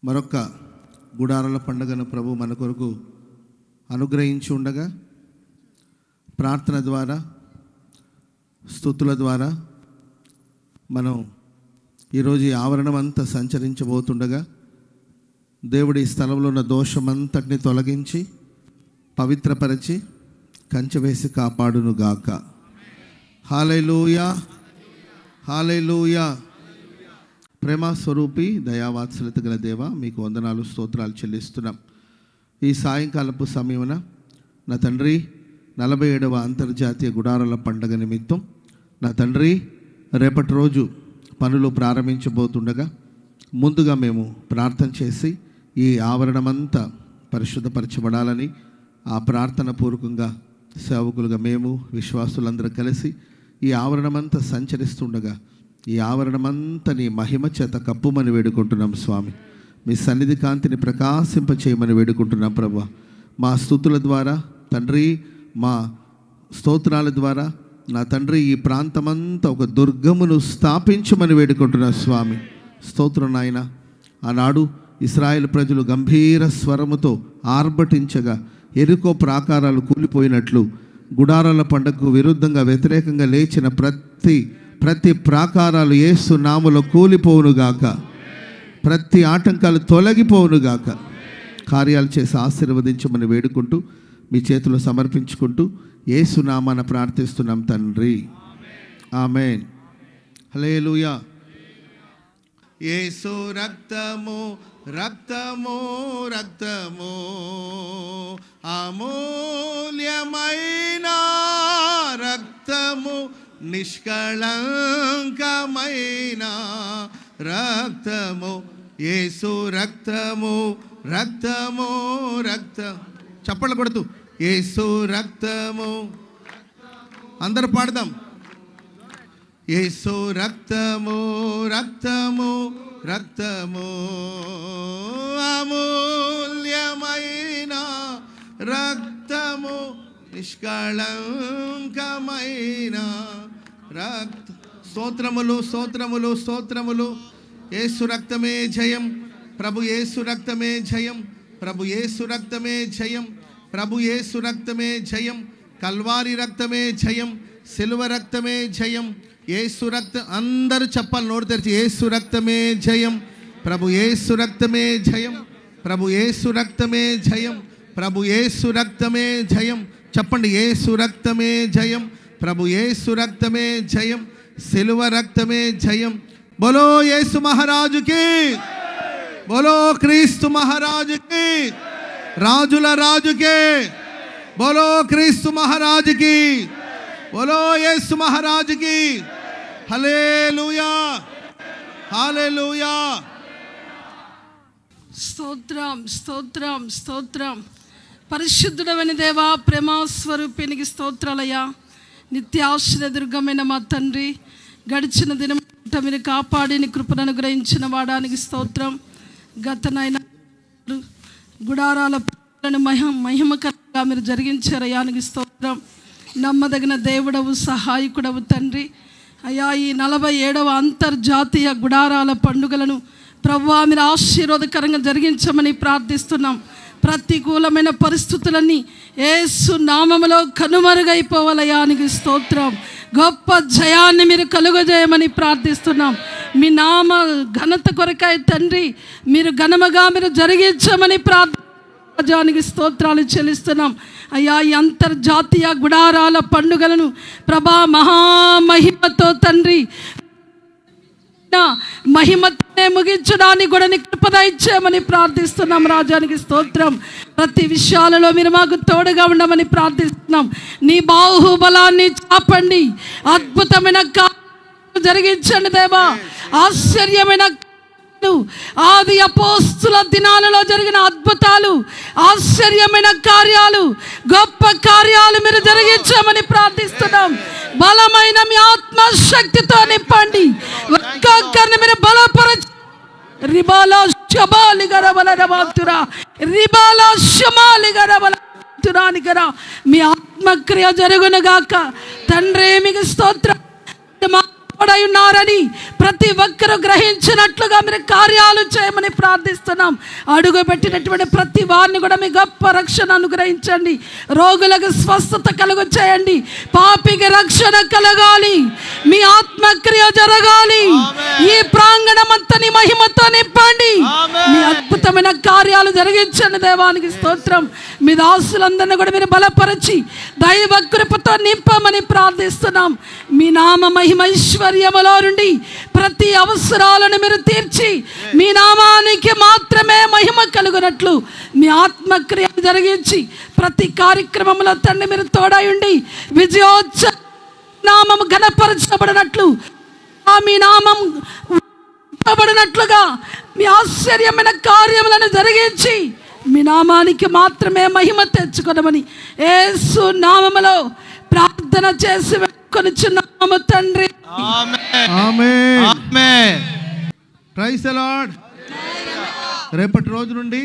మరొక గుడారాల పండుగను ప్రభు మన కొరకు అనుగ్రహించి ఉండగా ప్రార్థన ద్వారా స్తుతుల ద్వారా మనం ఈరోజు ఈ ఆవరణం అంతా సంచరించబోతుండగా దేవుడి స్థలంలో ఉన్న దోషమంతటిని తొలగించి పవిత్రపరిచి కంచె వేసి కాపాడునుగాక. హల్లెలూయా, హల్లెలూయా. ప్రేమ స్వరూపి దయావాత్సల్యత గల దేవ, మీకు వందనాలు స్తోత్రాలు చెల్లిస్తున్నాం. ఈ సాయంకాలపు సమయమున నా తండ్రి 47వ అంతర్జాతీయ గుడారాల పండుగ నిమిత్తం నా తండ్రి రేపటి రోజు పనులు ప్రారంభించబోతుండగా ముందుగా మేము ప్రార్థన చేసి ఈ ఆవరణమంతా పరిశుద్ధపరచబడాలని ఆ ప్రార్థన పూర్వకంగా సేవకులుగా మేము విశ్వాసులందరూ కలిసి ఈ ఆవరణమంతా సంచరిస్తుండగా ఈ ఆవరణమంతా నీ మహిమ చేత కప్పుమని వేడుకుంటున్నాం స్వామి. మీ సన్నిధి కాంతిని ప్రకాశింపచేయమని వేడుకుంటున్నాం ప్రభువా. మా స్తుతుల ద్వారా తండ్రి, మా స్తోత్రాల ద్వారా నా తండ్రి ఈ ప్రాంతమంతా ఒక దుర్గమును స్థాపించమని వేడుకుంటున్నాం స్వామి. స్తోత్రం నాయన. ఆనాడు ఇశ్రాయేలు ప్రజలు గంభీర స్వరముతో ఆర్భటించగా ఎరికో ప్రాకారాలు కూలిపోయినట్లు గుడారాల పండుగకు విరుద్ధంగా వ్యతిరేకంగా లేచిన ప్రతి ప్రాకారాలు యేసు నామములో కూలిపోవునుగాక. ప్రతి ఆటంకాలు తొలగిపోవునుగాక. కార్యాలు చేసి ఆశీర్వదించమని వేడుకుంటూ మీ చేతిలో సమర్పించుకుంటూ యేసు నామాన ప్రార్థిస్తున్నాం తండ్రి, ఆమేన్. హల్లెలూయా. యేసు రక్తము రక్తము రక్తము అమూల్యమైన రక్తము, నిష్కళంకమైన రక్తము, యేసు రక్తము రక్తము రక్తం. చప్పట్లు కొడుతూ యేసు రక్తము. అందరూ పాడదాం. యేసు రక్తము రక్తము రక్తము అమూల్యమైన రక్తము, నిష్కళంకమైన రక్త. స్తోత్రములు స్తోత్రములు స్తోత్రములు. యేసు రక్తమే జయం, ప్రభు యేసు రక్తమే జయం, ప్రభు యేసు రక్తమే జయం, ప్రభు యేసు రక్తమే జయం, కల్వారి రక్తమే జయం, సిలువ రక్తమే జయం. యేసు రక్తం. అందరూ చెప్పాలి నోరు తెరిచి. యేసు రక్తమే జయం, ప్రభు యేసు రక్తమే జయం, ప్రభు యేసు రక్తమే జయం, ప్రభు యేసు రక్తమే జయం. చెప్పండి. యేసు రక్తమే జయం, ప్రభు యేసు రక్తమే జయం, సిలువ రక్తమే జయం. బోలో యేసు మహారాజుకి, బోలో క్రీస్తు మహారాజుకి, రాజుల రాజుకే, బోలో క్రీస్తు మహారాజుకి, బోలో యేసు మహారాజుకి. హల్లెలూయా, హల్లెలూయా. స్తోత్రం స్తోత్రం స్తోత్రం. పరిశుద్ధుడవైన దేవా, ప్రేమస్వరూపినికి స్తోత్రాలయ్యా. నిత్యాశ్రయదుర్గమైన మా తండ్రి, గడిచిన దినం మీరు కాపాడిని కృపను అనుగ్రహించిన వాడానికి స్తోత్రం. గతనైన గుడారాల మహిమకరంగా మీరు జరిగించారయానికి స్తోత్రం. నమ్మదగిన దేవుడవు, సహాయకుడవు తండ్రి. అయ్యా, ఈ 47వ అంతర్జాతీయ గుడారాల పండుగలను ప్రభువా మీరు ఆశీర్వాదకరంగా జరిగించమని ప్రార్థిస్తున్నాం. ప్రతికూలమైన పరిస్థితులన్నీ యేసు నామములో కనుమరుగైపోవాలయానికి స్తోత్రం. గొప్ప జయాన్ని మీరు కలుగజేయమని ప్రార్థిస్తున్నాం. మీ నామ ఘనత కొరకై తండ్రి మీరు ఘనముగా మీరు జరిగించమని ప్రార్థించడానికి స్తోత్రాలు చెల్లిస్తున్నాం. అయ్యా, ఈ అంతర్జాతీయ గుడారాల పండుగలను ప్రభా మహామహిమతో తండ్రి మహిమతోనే ముగించడానికి కూడా కృపద ఇచ్చామని ప్రార్థిస్తున్నాం. రాజానికి స్తోత్రం. ప్రతి విషయాలలో మీరు మాకు తోడుగా ఉండమని ప్రార్థిస్తున్నాం. నీ బాహుబలాన్ని చాపండి, అద్భుతమైన కార్యాలు జరిగించండి దేవా. ఆశ్చర్యమైన ఆది అపోస్తుల దినాలలో జరిగిన అద్భుతాలు, ఆశ్చర్యమైన కార్యాలు, గొప్ప కార్యాలు మీరు జరిగించమని ప్రార్థిస్తున్నాం. బలమైన మీ ఆత్మశక్తితో నింపండి, ఒక్కొక్కరిని మీరు బలపరచ. రిబాలా శమాలి గరబల రబాతురా, రిబాలా శమాలి గరబల తురానికరా. మీ ఆత్మక్రియ జరుగునుగాక తండ్రి. మీకు స్తోత్రం. తోడై ఉన్నారని ప్రతి ఒక్కరూ గ్రహించినట్లుగా మీరు కార్యాలు చేయమని ప్రార్థిస్తున్నాం. అడుగు పెట్టినటువంటి ప్రతి వారిని కూడా మీ గొప్ప రక్షణ అనుగ్రహించండి. రోగులకు స్వస్థత కలుగు చేయండి. పాపికి రక్షణ కలగాలి. మీ ఆత్మక్రియ జరగాలి. ఈ ప్రాంగణం అంతా నీ మహిమతో నింపండి. మీ అద్భుతమైన కార్యాలు జరిగించండి. దేవానికి స్తోత్రం. మీ దాసులందరినీ కూడా మీరు బలపరిచి దైవ కృపతో నింపమని ప్రార్థిస్తున్నాం. మీ నామ మహిమ ఐశ్వర్యములో నుండి ప్రతి అవసరాలను మీరు తీర్చి మీ నామానికి మాత్రమే మహిమ కలుగునట్లు మీ ఆత్మక్రియ జరిగించి ప్రతి కార్యక్రమంలో తండ్రి మీరు తోడై ఉండి విజయోత్సవ నామం ఘనపరచబడినట్లు మీ నామం పడినట్లుగా మీ ఆశ్చర్యమైన కార్యములను జరిగించి మీ నామానికి మాత్రమే మహిమ తెచ్చుకొనమని యేసు నామములో ప్రార్థన చేసి వేడుకొనుచున్నాము తండ్రి. ఆమేన్. Praise the Lord. రేపటి రోజు నుండి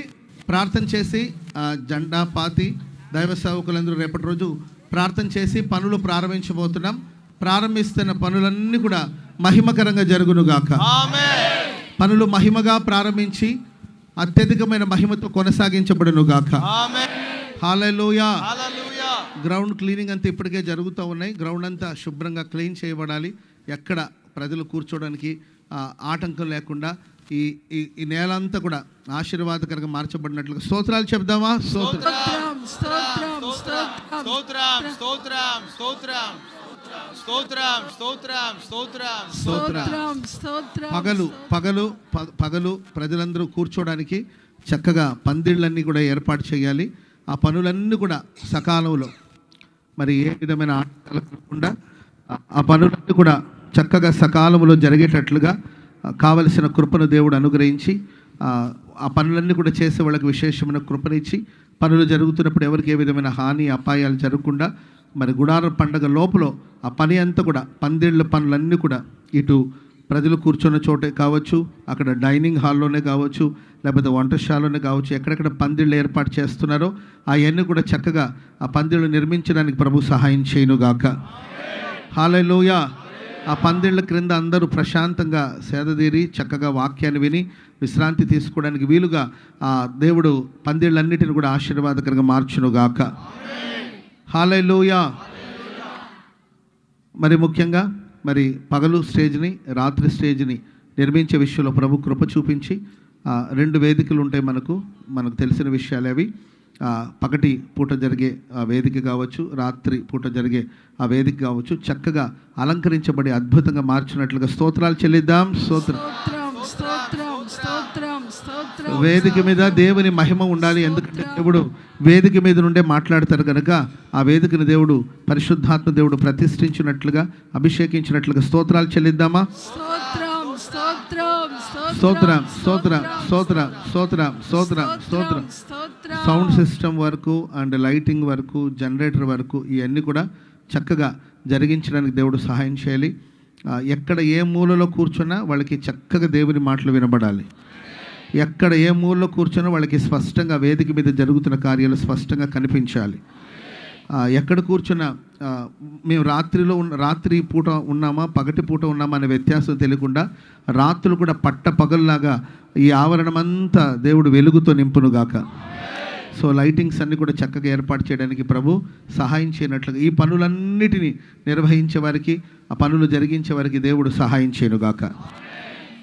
ప్రార్థన చేసి జెండా పాతి దైవ సేవకులందరూ రేపటి రోజు ప్రార్థన చేసి పనులు ప్రారంభించబోతున్నాం. ప్రారంభిస్తున్న పనులన్నీ కూడా మహిమకరంగా జరుగునుగాక. పనులు మహిమగా ప్రారంభించి అత్యధికమైన మహిమతో కొనసాగించబడునుగాక. హల్లెలూయా. గ్రౌండ్ క్లీనింగ్ అంతా ఇప్పటికే జరుగుతూ ఉన్నాయి. గ్రౌండ్ అంతా శుభ్రంగా క్లీన్ చేయబడాలి. ఎక్కడ ప్రజలు కూర్చోవడానికి ఆటంకం లేకుండా ఈ ఈ నేల అంతా కూడా ఆశీర్వాదకరంగా మార్చబడినట్లుగా స్తోత్రాలు చెప్దామా? పగలు ప్రజలందరూ కూర్చోవడానికి చక్కగా పందిళ్ళన్నీ కూడా ఏర్పాటు చేయాలి. ఆ పనులన్నీ కూడా సకాలంలో మరి ఏ విధమైన ఆటంకాలు లేకుండా ఆ పనులన్నీ కూడా చక్కగా సకాలంలో జరిగేటట్లుగా కావలసిన కృపను దేవుడు అనుగ్రహించి ఆ పనులన్నీ కూడా చేసే వాళ్ళకి విశేషమైన కృపనిచ్చి పనులు జరుగుతున్నప్పుడు ఎవరికి ఏ విధమైన హాని అపాయాలు జరగకుండా మరి గుడార పండగ లోపల ఆ పని అంతా కూడా పందిళ్ళ పనులన్నీ కూడా ఇటు ప్రజలు కూర్చున్న చోటే కావచ్చు, అక్కడ డైనింగ్ హాల్లోనే కావచ్చు, లేకపోతే వంటశాలలోనే కావచ్చు, ఎక్కడెక్కడ పందిళ్ళు ఏర్పాటు చేస్తున్నారో అవన్నీ కూడా చక్కగా ఆ పందిళ్ళు నిర్మించడానికి ప్రభు సహాయం చేయనుగాక. హల్లెలూయా. ఆ పందిళ్ళ క్రింద అందరూ ప్రశాంతంగా సేదతీరి చక్కగా వాక్యాన్ని విని విశ్రాంతి తీసుకోవడానికి వీలుగా ఆ దేవుడు పందిళ్ళన్నిటిని కూడా ఆశీర్వాదకరంగా మార్చునుగాక. హల్లెలూయా. మరి ముఖ్యంగా మరి పగలు స్టేజ్ని రాత్రి స్టేజ్ని నిర్మించే విషయంలో ప్రభు కృప చూపించి 2 వేదికలు ఉంటాయి. మనకు తెలిసిన విషయాలు అవి. పగటి పూట జరిగే ఆ వేదిక కావచ్చు, రాత్రి పూట జరిగే ఆ వేదిక కావచ్చు, చక్కగా అలంకరించబడి అద్భుతంగా మార్చినట్లుగా స్తోత్రాలు చెల్లిద్దాం. వేదిక మీద దేవుని మహిమ ఉండాలి. ఎందుకంటే దేవుడు వేదిక మీద నుండే మాట్లాడతారు కనుక ఆ వేదికను దేవుడు పరిశుద్ధాత్మ దేవుడు ప్రతిష్ఠించినట్లుగా అభిషేకించినట్లుగా స్తోత్రాలు చెల్లిద్దామా? స్తోత్రం స్తోత్రం స్తోత్రం స్తోత్రం స్తోత్రం స్తోత్రం. సౌండ్ సిస్టమ్ వరకు అండ్ లైటింగ్ వరకు జనరేటర్ వరకు ఇవన్నీ కూడా చక్కగా జరిగించడానికి దేవుడు సహాయం చేయాలి. ఎక్కడ ఏ మూలలో కూర్చున్నా వాళ్ళకి చక్కగా దేవుని మాటలు వినబడాలి. ఎక్కడ ఏ మూలలో కూర్చున్నా వాళ్ళకి స్పష్టంగా వేదిక మీద జరుగుతున్న కార్యాలు స్పష్టంగా కనిపించాలి. ఎక్కడ కూర్చున్నా మేము రాత్రి పూట ఉన్నామా పగటి పూట ఉన్నామా అనే వ్యత్యాసం తెలియకుండా రాత్రులు కూడా పట్ట పగల్లాగా ఈ ఆవరణం అంతా దేవుడు వెలుగుతో నింపునుగాక. సో లైటింగ్స్ అన్నీ కూడా చక్కగా ఏర్పాటు చేయడానికి ప్రభు సహాయం చేయనట్లుగా ఈ పనులన్నిటినీ నిర్వహించే వారికి ఆ పనులు జరిగించే వారికి దేవుడు సహాయం చేయనుగాక.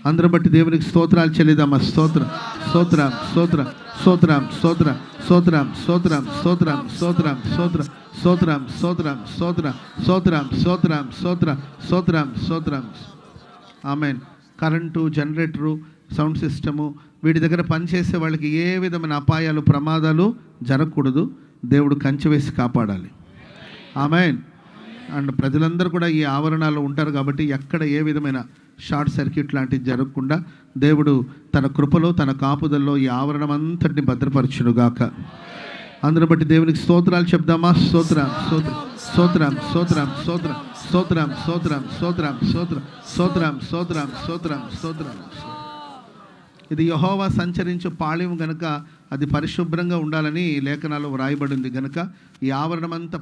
అందరం బట్టి దేవునికి స్తోత్రాలు చెల్లిద్దామా? స్తోత్రం స్తోత్రం స్తోత్రం స్తోత్రం స్తోత్రం స్తోత్రం స్తోత్రం స్తోత్రం స్తోత్రం స్తోత్రం స్తోత్రం స్తోత్రం స్తోత్రం స్తోత్రం స్తోత్రం స్తోత్రం స్తోత్రం స్తోత్రం. ఆమేన్. కరెంటు, జనరేటరు, సౌండ్ సిస్టము వీటి దగ్గర పనిచేసే వాళ్ళకి ఏ విధమైన అపాయాలు ప్రమాదాలు జరగకూడదు. దేవుడు కంచె వేసి కాపాడాలి. ఆమేన్. అండ్ ప్రజలందరూ కూడా ఈ ఆవరణాల్లో ఉంటారు కాబట్టి ఎక్కడ ఏ విధమైన షార్ట్ సర్క్యూట్ లాంటివి జరగకుండా దేవుడు తన కృపలో తన కాపుదల్లో ఈ ఆవరణం అంతటిని భద్రపరచునుగాక. అందరం బట్టి దేవునికి స్తోత్రాలు చెప్దామా? స్తోత్రం స్తోత్రం స్తోత్రం స్తోత్రం స్తోత్రం స్తోత్రం స్తోత్రం స్తోత్రం స్తోత్రం స్తోత్రం స్తోత్రం స్తోత్రం స్తోత్రం. ఇది యెహోవా సంచరించు పాళెం గనుక అది పరిశుభ్రంగా ఉండాలని లేఖనాల్లో వ్రాయబడింది గనుక ఈ ఆవరణమంతా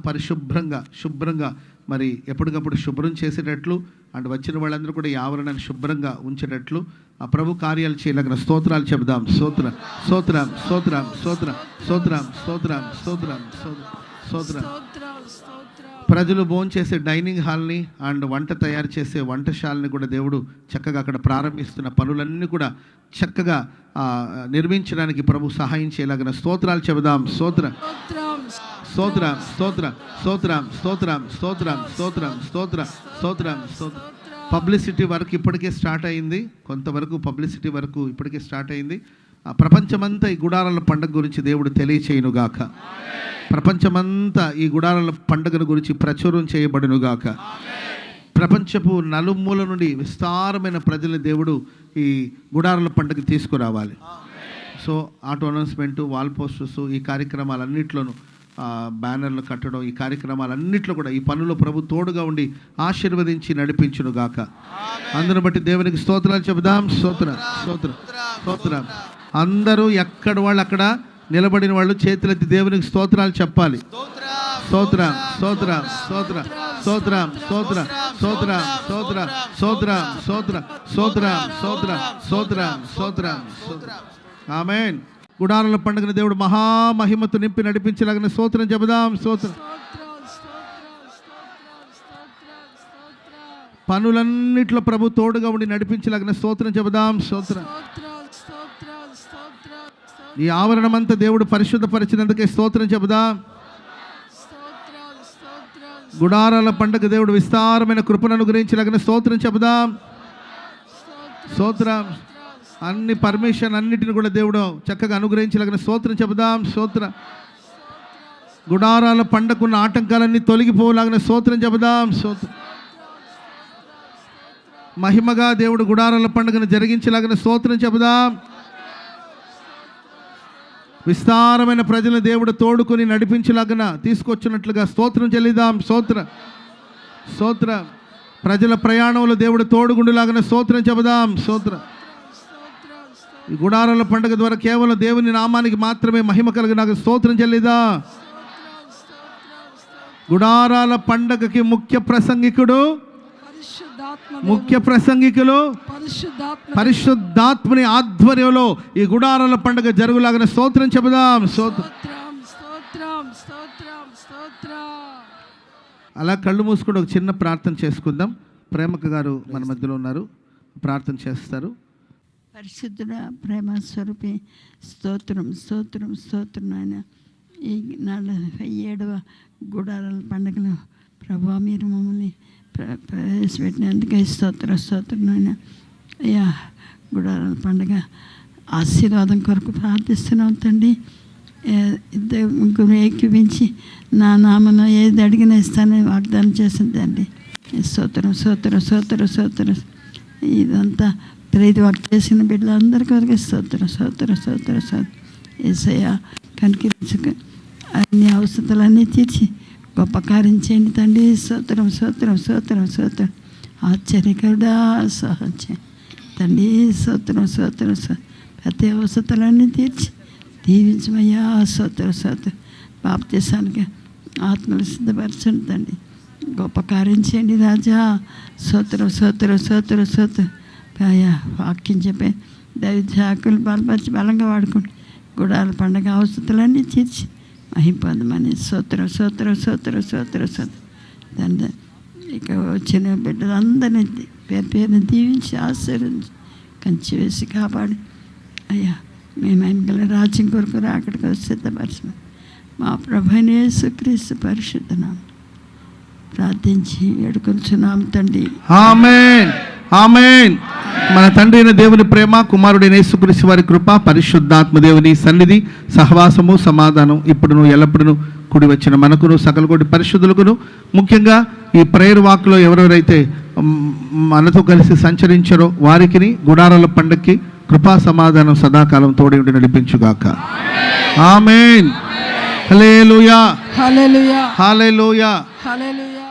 శుభ్రంగా మరి ఎప్పటికప్పుడు శుభ్రం చేసేటట్లు అండ్ వచ్చిన వాళ్ళందరూ కూడా ఈ ఆవరణాన్ని శుభ్రంగా ఉంచేటట్లు ఆ ప్రభు కార్యాలు చేయలేక స్తోత్రాలు చెబుదాం. స్తోత్రం స్తోత్రం స్తోత్రం స్తోత్రం స్తోత్రం స్తోత్రం స్తోత్రం స్తోత్రం. ప్రజలు భోంచేసే డైనింగ్ హాల్ని అండ్ వంట తయారు చేసే వంటశాలని కూడా దేవుడు చక్కగా అక్కడ ప్రారంభిస్తున్న పనులన్నీ కూడా చక్కగా నిర్మించడానికి ప్రభు సహాయం చేయలాగిన స్తోత్రాలు చెబుదాం. స్తోత్రం స్తోత్రం స్తోత్రం స్తోత్రం స్తోత్రం స్తోత్రం స్తోత్రం స్తోత్రం స్తోత్రం స్తోత్రం. పబ్లిసిటీ వర్క్ ఇప్పటికే స్టార్ట్ అయింది, కొంతవరకు పబ్లిసిటీ వరకు ఇప్పటికే స్టార్ట్ అయింది. ప్రపంచమంతా ఈ గుడారాల పండుగ గురించి దేవుడు తెలియచేయునుగాక. ప్రపంచమంతా ఈ గుడారాల పండుగను గురించి ప్రచురం చేయబడునుగాక. ప్రపంచపు నలుమూల నుండి విస్తారమైన ప్రజల దేవుడు ఈ గుడారాల పండుగ తీసుకురావాలి. So auto announcement, wall posters, ఈ కార్యక్రమాలన్నింటిలోనూ బ్యానర్లు కట్టడం, ఈ కార్యక్రమాలన్నింటిలో కూడా ఈ పనులు ప్రభు తోడుగా ఉండి ఆశీర్వదించి నడిపించునుగాక. అందును బట్టి దేవునికి స్తోత్రాలు చెబుదాం. స్తోత్రం స్తోత్రం స్తోత్రం. అందరూ ఎక్కడ వాళ్ళు అక్కడ నిలబడిన వాళ్ళు చేతులెత్తి దేవునికి స్తోత్రాలు చెప్పాలి. స్తోత్రం స్తోత్రం స్తోత్రం స్తోత్రం స్తోత్రం స్తోత్రం స్తోత్రం స్తోత్రం స్తోత్రం స్తోత్రం స్తోత్రం స్తోత్రం స్తోత్రం స్తోత్రం. ఆమేన్. గుడారాల పండుగను దేవుడు మహామహిమతో నింపి నడిపించలాగిన స్తోత్రం చెబుదాం. స్తోత్రం. పనులన్నిట్లో ప్రభు తోడుగా ఉండి నడిపించలాగిన స్తోత్రం చెబుదాం. స్తోత్రం. ఈ ఆవరణమంతా దేవుడు పరిశుద్ధపరిచినందుకే స్తోత్రం చెబుదాం. గుడారాల పండుగ దేవుడు విస్తారమైన కృపను అనుగ్రహించలాగిన స్తోత్రం చెబుదాం. స్తోత్రం. అన్ని పర్మిషన్ అన్నిటిని కూడా దేవుడు చక్కగా అనుగ్రహించలాగిన స్తోత్రం చెబుదాం. స్తోత్రం. గుడారాల పండుగకున్న ఆటంకాలన్నీ తొలగిపోలాగిన స్తోత్రం చెబుదాం. స్తోత్రం. మహిమగా దేవుడు గుడారాల పండుగను జరిగించలాగిన స్తోత్రం చెబుదాం. విస్తారమైన ప్రజలను దేవుడు తోడుకొని నడిపించలాగిన తీసుకొచ్చినట్లుగా స్తోత్రం చెల్లిదాం. స్తోత్రం స్తోత్రం. ప్రజల ప్రయాణంలో దేవుడు తోడుగుండులాగిన స్తోత్రం చెబుదాం. స్తోత్రం. ఈ గుడారాల పండుగ ద్వారా కేవలం దేవుని నామానికి మాత్రమే మహిమ కలిగిన స్తోత్రం చెల్లిదా. గుడారాల పండుగకి ముఖ్య ప్రసంగికులు పరిశుద్ధాత్మని ఆధ్వర్యంలో ఈ గుడారాల పండుగ జరుగులాగిన స్తోత్రం చెబుదాం. అలా కళ్ళు మూసుకొని ఒక చిన్న ప్రార్థన చేసుకుందాం. ప్రేమక గారు మన మధ్యలో ఉన్నారు, ప్రార్థన చేస్తారు. పరిశుద్ధుడ ప్రేమ స్వరూపి స్తోత్రం స్తోత్రం స్తోత్రం. ఆయన ఈ 47వ గుడారాల పండుగలో ప్రభా మీరు మమ్మల్ని ప్రవేశపెట్టినందుకే స్తోత్రం నాయన. అయ్యా గుడారాల పండుగ ఆశీర్వాదం కొరకు ప్రార్థిస్తున్నాం తండ్రి. ఇద్దరు ముగ్గురు ఏకీపించి నా నామను ఏది అడిగినా ఇస్తానని వాగ్దానం చేసింది తండ్రి. స్తోత్రం స్తోత్రం స్తోత్రం స్తోత్రం. ఇదంతా ప్రీతి వాక్ చేసిన బిడ్డలందరికీ వరకు స్తోత్రం స్తోత్రం స్తోత్రం స్తోత్రం. యేసయ్యా కనికరించుక అన్ని అవసరాలన్నీ తీర్చి గొప్ప కార్యం చేయండి తండ్రి. స్తోత్రం స్తోత్రం స్తోత్రం స్తోత్రం. ఆశ్చర్యకరుడా సహజ తండ్రి. స్తోత్రం స్తోత్రం ప్రతి అవసరాలన్నీ తీర్చి దీవించమయ్యా. స్తోత్రం స్తోత్రం. బాప్తీసానికి ఆత్మలు సిద్ధపరచండి తండ్రి. గొప్ప కార్యం చేయండి రాజా. స్తోత్రం స్తోత్రం స్తోత్రం స్తోత్రం. అయ్యా వాక్యం చెప్పే దైవశాఖలు బలపరిచి బలంగా వాడుకోండి. గుడారాల పండుగ అవసరాలన్నీ తీర్చి మహింపొందమని స్తోత్రం స్తోత్రం స్తోత్రం స్తోత్రం స్తోత్రం. తండ్రి ఇక వచ్చిన బిడ్డలందరినీ పేరు పేరుని దీవించి ఆశీర్వదించి కంచి వేసి కాపాడి అయ్యా మేము ఆయన రాజ్యం కొరకు అక్కడికి సిద్ధపరచమని మా ప్రభువైన యేసుక్రీస్తు పరిశుద్ధ నామమున ప్రార్థించి వేడుకొనుచున్నాం తండ్రి. ఆమేన్ ఆమేన్. మన తండ్రి అయిన దేవుని ప్రేమ, కుమారుడైన యేసుక్రీస్తు వారి కృప, పరిశుద్ధాత్మ దేవుని సన్నిధి, సహవాసము, సమాధానం ఇప్పుడును ఎల్లప్పుడూ కూడి వచ్చిన మనకును సకల కోటి పరిశుద్ధులకును, ముఖ్యంగా ఈ ప్రేయర్ వాక్లో ఎవరెవరైతే మనతో కలిసి సంచరించారో వారికి గుడారాల పండక్కి కృపా సమాధానం సదాకాలం తోడి ఉండి నడిపించుగాక. ఆమేన్. హల్లెలూయా హల్లెలూయా హల్లెలూయా హల్లెలూయా.